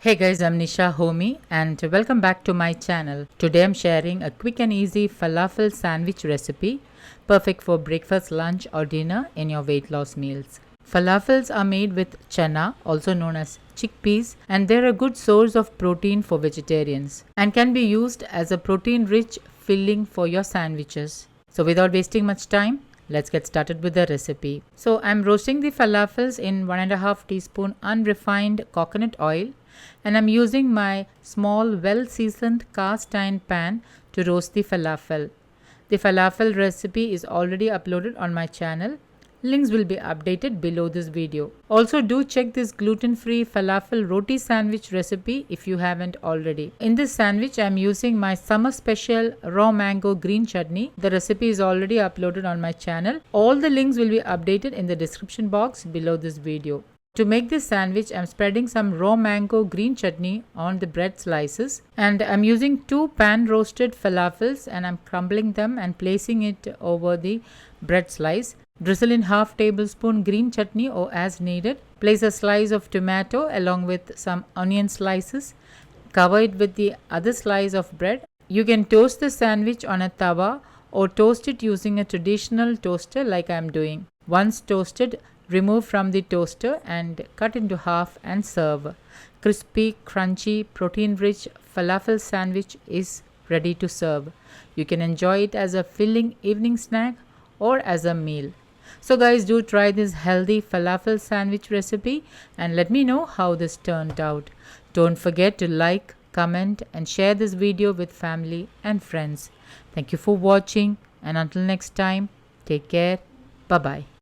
Hey guys, I'm Nisa Homey and welcome back to my channel. Today I'm sharing a quick and easy falafel sandwich recipe, perfect for breakfast, lunch or dinner in your weight loss meals. Falafels are made with chana, also known as chickpeas, and they're a good source of protein for vegetarians and can be used as a protein-rich filling for your sandwiches. So without wasting much time, let's get started with the recipe. So I'm roasting the falafels in 1.5 teaspoon unrefined coconut oil, and I'm using my small well-seasoned cast iron pan to roast the falafel. The falafel recipe is already uploaded on my channel. Links will be updated below this video. Also do check this gluten-free falafel roti sandwich recipe if you haven't already. In this sandwich I am using my summer special raw mango green chutney. The recipe is already uploaded on my channel. All the links will be updated in the description box below this video. To make this sandwich, I'm spreading some raw mango green chutney on the bread slices, and I'm using 2 pan roasted falafels and I'm crumbling them and placing it over the bread slice. Drizzle in half tablespoon green chutney or as needed. Place a slice of tomato along with some onion slices. Cover it with the other slice of bread. You can toast the sandwich on a tawa or toast it using a traditional toaster like I'm doing. Once toasted, remove from the toaster and cut into half and serve. Crispy, crunchy, protein-rich falafel sandwich is ready to serve. You can enjoy it as a filling evening snack or as a meal. So guys, do try this healthy falafel sandwich recipe and let me know how this turned out. Don't forget to like, comment and share this video with family and friends. Thank you for watching, and until next time, take care. Bye-bye.